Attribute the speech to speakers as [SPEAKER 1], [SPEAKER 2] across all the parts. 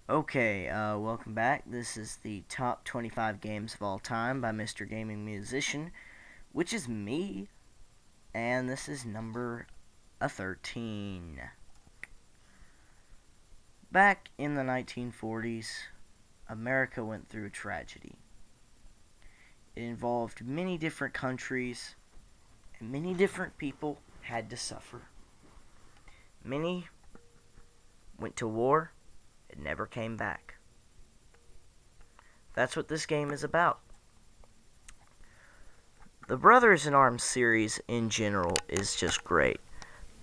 [SPEAKER 1] Okay, welcome back. This is the top 25 games of all time by Mr. Gaming Musician, which is me, and this is number 13. Back in the 1940s, America went through a tragedy. It involved many different countries, and many different people had to suffer. Many went to war and never came back. That's what this game is about. The Brothers in Arms series in general is just great,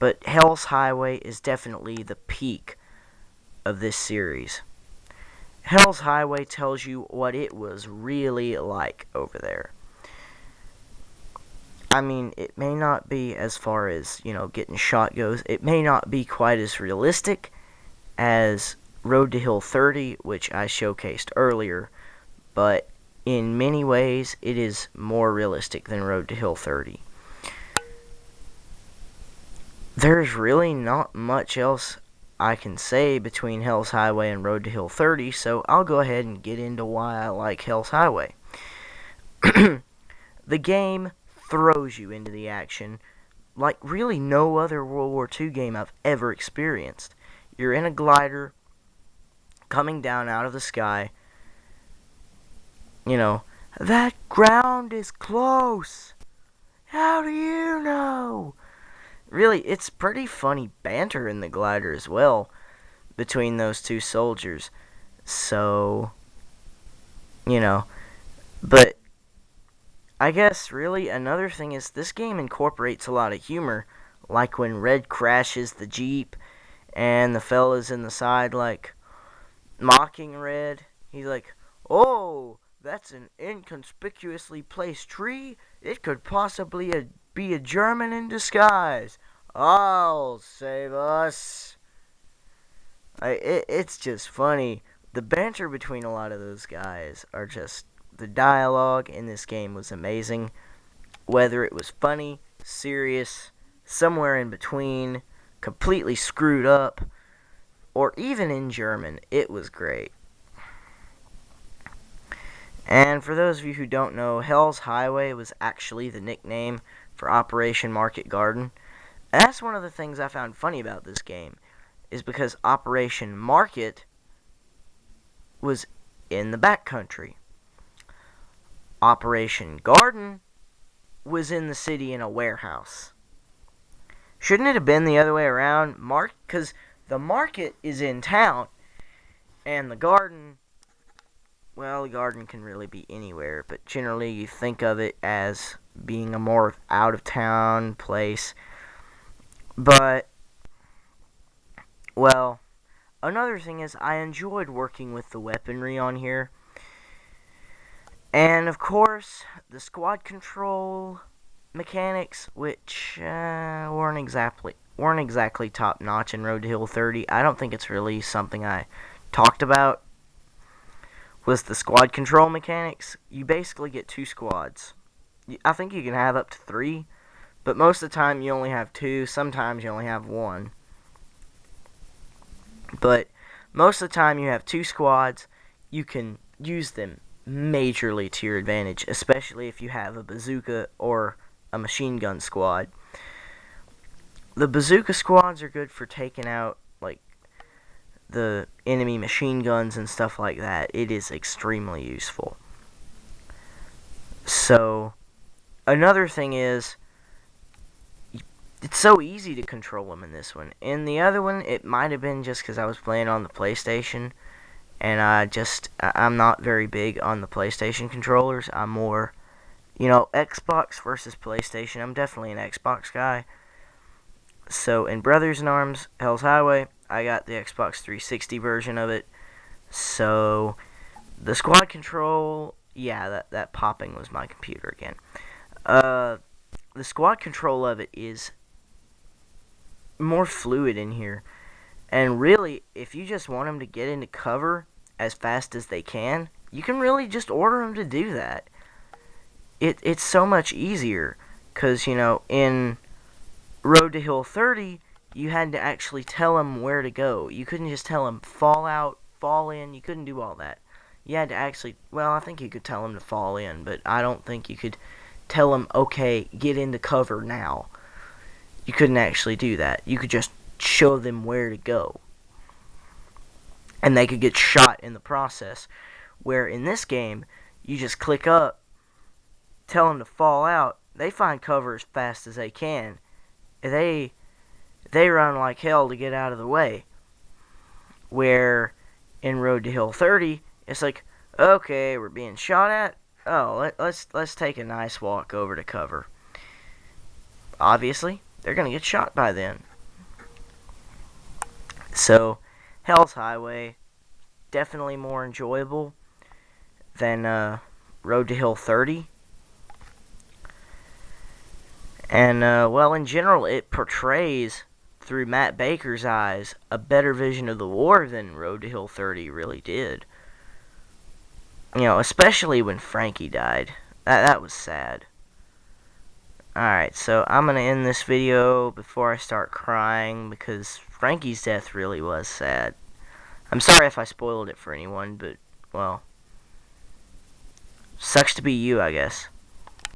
[SPEAKER 1] but Hell's Highway is definitely the peak of this series. Hell's Highway tells you what it was really like over there. I mean, it may not be as far as, getting shot goes. It may not be quite as realistic as Road to Hill 30, which I showcased earlier, but in many ways, it is more realistic than Road to Hill 30. There's really not much else I can say between Hell's Highway and Road to Hill 30, so I'll go ahead and get into why I like Hell's Highway. The game throws you into the action like really no other World War II game I've ever experienced. You're in a glider coming down out of the sky. That ground is close. How do you know? Really, it's pretty funny banter in the glider as well between those two soldiers. So, you know, but I guess really another thing is this game incorporates a lot of humor, like when Red crashes the Jeep and the fellas in the side like mocking Red. He's like, "Oh, that's an inconspicuously placed tree. It could possibly be a German in disguise. I'll save us." It's just funny. The banter between a lot of those guys are just. The dialogue in this game was amazing. Whether it was funny, serious, somewhere in between, completely screwed up, or even in German, it was great. And for those of you who don't know, Hell's Highway was actually the nickname for Operation Market Garden. And that's one of the things I found funny about this game, is because Operation Market was in the backcountry. Operation Garden was in the city in a warehouse. Shouldn't it have been the other way around? Because the market is in town, and the garden, well, the garden can really be anywhere, but generally you think of it as being a more out-of-town place. But, well, another thing is I enjoyed working with the weaponry on here. And, of course, the squad control mechanics, which weren't exactly top notch in Road to Hill 30. I don't think it's really something I talked about. Was the squad control mechanics? You basically get two squads. I think you can have up to three, but most of the time you only have two. Sometimes you only have one. But most of the time you have two squads. You can use them majorly to your advantage, especially if you have a bazooka or a machine gun squad. The bazooka squads are good for taking out like the enemy machine guns and stuff like that. It is extremely useful. So, another thing is it's so easy to control them in this one. In the other one, it might have been just because I was playing on the PlayStation, and I'm not very big on the PlayStation controllers. I'm more, Xbox versus PlayStation. I'm definitely an Xbox guy. So in Brothers in Arms, Hell's Highway, I got the Xbox 360 version of it. So the squad control, yeah, that popping was my computer again. The squad control of it is more fluid in here. And really, if you just want them to get into cover as fast as they can, you can really just order them to do that. It's so much easier. Because, in Road to Hill 30, you had to actually tell them where to go. You couldn't just tell them, fall out fall in. You couldn't do all that. You had to actually, well, I think you could tell him to fall in, but I don't think you could tell him, okay, get into cover now. You couldn't actually do that. You could just show them where to go. And they could get shot in the process. Where in this game, you just click up, tell them to fall out. They find cover as fast as they can. They run like hell to get out of the way. Where in Road to Hill 30, it's like, okay, we're being shot at. Oh, let's take a nice walk over to cover. Obviously, they're gonna get shot by then. So, Hell's Highway definitely more enjoyable than Road to Hill 30. And well, in general, it portrays through Matt Baker's eyes a better vision of the war than Road to Hill 30 really did. You know, especially when Frankie died. That was sad. Alright, so I'm going to end this video before I start crying because Frankie's death really was sad. I'm sorry if I spoiled it for anyone, but, well, sucks to be you, I guess.